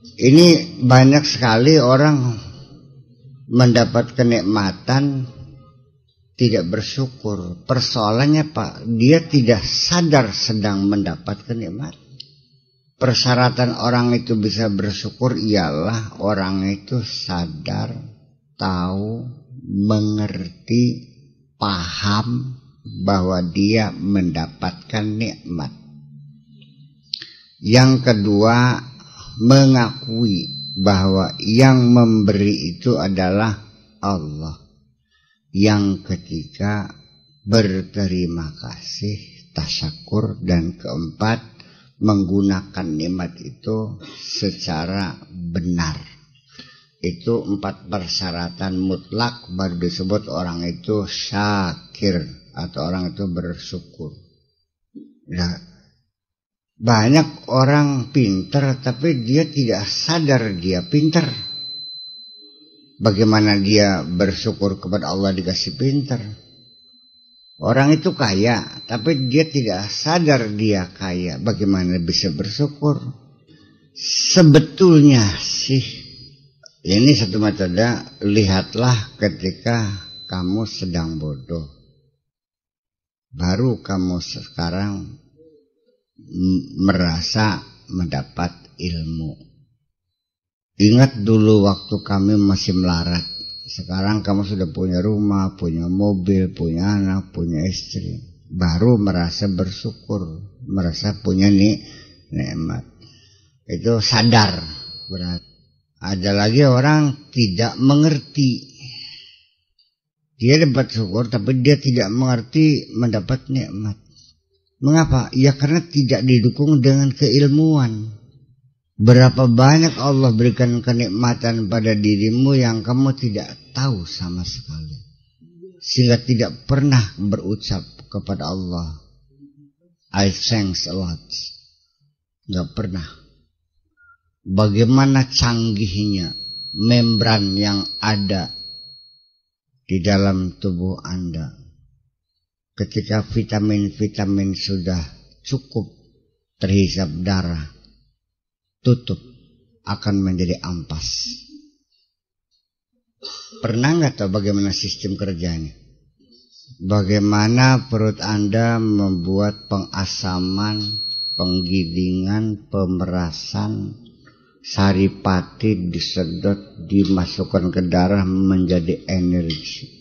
Ini banyak sekali orang mendapat kenikmatan tidak bersyukur. Persoalannya Pak, dia tidak sadar sedang mendapat kenikmatan. Persyaratan orang itu bisa bersyukur ialah orang itu sadar, tahu, mengerti, paham bahwa dia mendapatkan nikmat. Yang kedua, mengakui bahwa yang memberi itu adalah Allah. Yang ketiga, berterima kasih, tasyakur. Dan keempat, menggunakan nikmat itu secara benar. Itu 4 persyaratan mutlak baru disebut orang itu syakir atau orang itu bersyukur. Nah, banyak orang pintar tapi dia tidak sadar dia pintar. Bagaimana dia bersyukur kepada Allah dikasih pintar? Orang itu kaya tapi dia tidak sadar dia kaya. Bagaimana bisa bersyukur? Sebetulnya sih ini satu metode. Lihatlah ketika kamu sedang bodoh, baru kamu sekarang merasa mendapat ilmu. Ingat dulu waktu kami masih melarat. Sekarang kamu sudah punya rumah, punya mobil, punya anak, punya istri. Baru merasa bersyukur, merasa punya nikmat. Itu sadar. Berarti ada lagi orang tidak mengerti. Dia dapat syukur tapi dia tidak mengerti mendapat nikmat. Mengapa? Ya karena tidak didukung dengan keilmuan. Berapa banyak Allah berikan kenikmatan pada dirimu yang kamu tidak tahu sama sekali. Sehingga tidak pernah berucap kepada Allah, I thanks a lot. Gak pernah. Bagaimana canggihnya membran yang ada di dalam tubuh Anda. Ketika vitamin-vitamin sudah cukup terhisap darah, tutup akan menjadi ampas. Pernah nggak tahu bagaimana sistem kerjanya? Bagaimana perut Anda membuat pengasaman, penggilingan, pemerasan, saripati disedot, dimasukkan ke darah menjadi energi.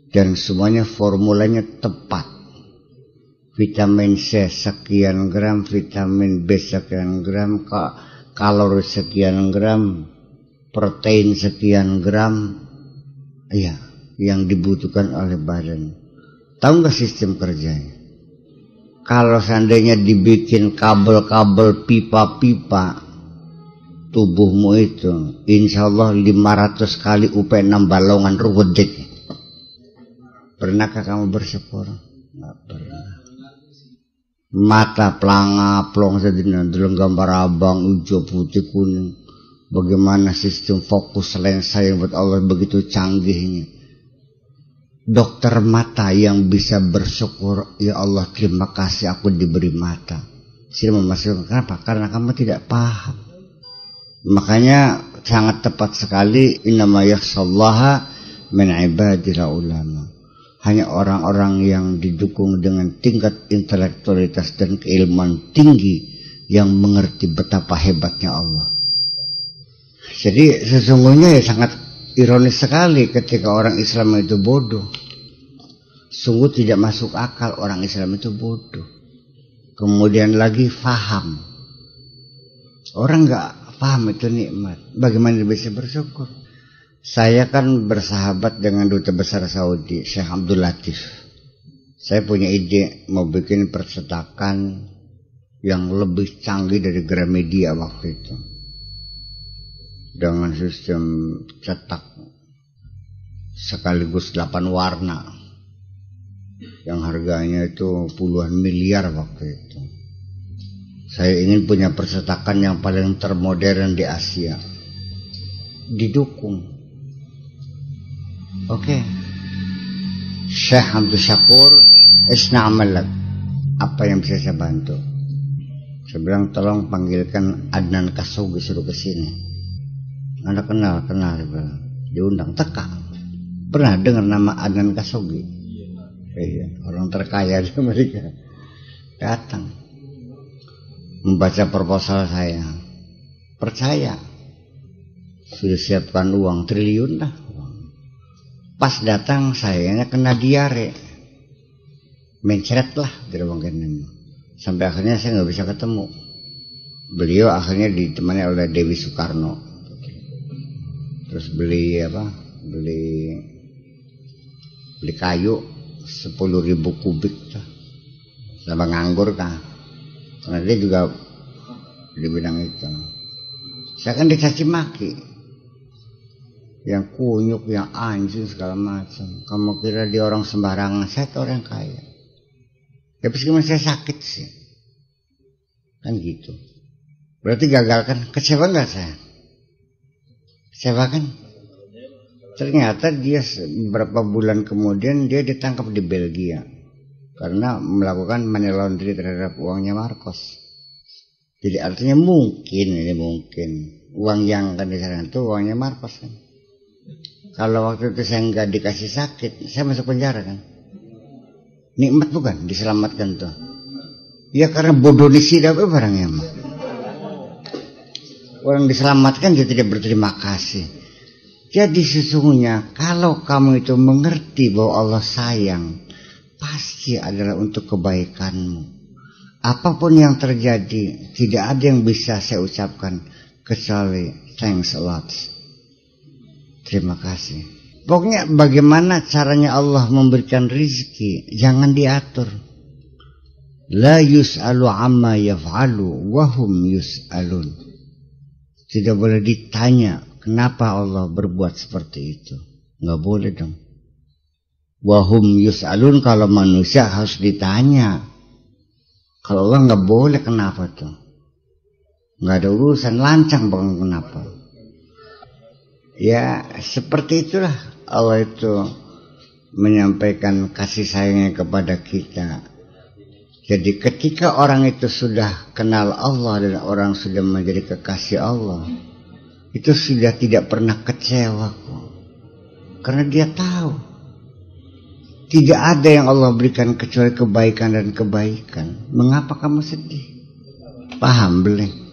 Dan semuanya formulanya tepat. Vitamin C sekian gram, vitamin B sekian gram, kalori sekian gram, protein sekian gram. Iya, yang dibutuhkan oleh badan. Tahu nggak sistem kerjanya? Kalau seandainya dibikin kabel-kabel pipa-pipa tubuhmu itu, insya Allah 500 kali UP6 balongan ruwedik. Pernahkah kamu bersyukur? Nggak pernah. Mata pelanga plong sedina dalam gambar abang hijau putih kuning. Bagaimana sistem fokus lensa yang buat Allah begitu canggihnya. Dokter mata yang bisa bersyukur, ya Allah terima kasih aku diberi mata. Sini memasukkan, kenapa? Karena kamu tidak paham. Makanya sangat tepat sekali, innama yakhshallaha min ibadil ulama. Hanya orang-orang yang didukung dengan tingkat intelektualitas dan keilmuan tinggi yang mengerti betapa hebatnya Allah. Jadi sesungguhnya ya sangat ironis sekali ketika orang Islam itu bodoh. Sungguh tidak masuk akal orang Islam itu bodoh. Kemudian lagi faham. Orang nggak paham itu nikmat. Bagaimana dia bisa bersyukur? Saya kan bersahabat dengan Duta Besar Saudi, Syekh Abdul Latif. Saya punya ide mau bikin percetakan yang lebih canggih dari Gramedia waktu itu. Dengan sistem cetak sekaligus 8 warna. Yang harganya itu puluhan miliar waktu itu. Saya ingin punya percetakan yang paling termodern di Asia. Didukung. Oke. Syekh Abdul Syakur, isna'amalak. Apa yang bisa saya bantu? Saya bilang tolong panggilkan Adnan Kasogi, suruh ke sini. Anda kenal, diundang teka. Pernah dengar nama Adnan Kasogi? Iya, orang terkaya di Amerika. Datang membaca proposal saya. Percaya, sudah siapkan uang triliun lah. Pas datang sayanya kena diare, mencret lah gerobak-gerobak. Sampai akhirnya saya nggak bisa ketemu. Beliau akhirnya ditemani oleh Dewi Soekarno. Terus beli kayu 10.000 kubik tuh. Sama nganggur kah? Karena dia juga di bidang itu. Saya kan dicaci maki, yang kunyuk, yang anjing segala macam. Kamu kira dia orang sembarangan? Saya tuh orang kaya. Ya meskipun saya sakit sih, kan gitu. Berarti gagal kan? Kecewa nggak saya? Kecewa kan? Ternyata dia beberapa bulan kemudian dia ditangkap di Belgia karena melakukan money laundry terhadap uangnya Marcos. Jadi artinya mungkin uang yang kan di sana itu uangnya Marcos kan. Kalau waktu itu saya nggak dikasih sakit, saya masuk penjara kan. Nikmat bukan diselamatkan tuh. Ya karena bodoh disidap barangnya mah. Orang diselamatkan dia tidak berterima kasih. Jadi sesungguhnya kalau kamu itu mengerti bahwa Allah sayang, pasti adalah untuk kebaikanmu. Apapun yang terjadi, tidak ada yang bisa saya ucapkan kecuali thanks a lot. Terima kasih. Pokoknya bagaimana caranya Allah memberikan rizki, jangan diatur. La yus'alu amma yaf'alu wahum yus'alun. Tidak boleh ditanya kenapa Allah berbuat seperti itu. Nggak boleh dong. Wahum yus'alun, kalau manusia harus ditanya. Kalau Allah nggak boleh, kenapa tuh? Nggak ada urusan, lancang bang, kenapa? Ya seperti itulah Allah itu menyampaikan kasih sayangnya kepada kita. Jadi ketika orang itu sudah kenal Allah dan orang sudah menjadi kekasih Allah, itu sudah tidak pernah kecewa kok. Karena dia tahu tidak ada yang Allah berikan kecuali kebaikan dan kebaikan. Mengapa kamu sedih? Paham belum?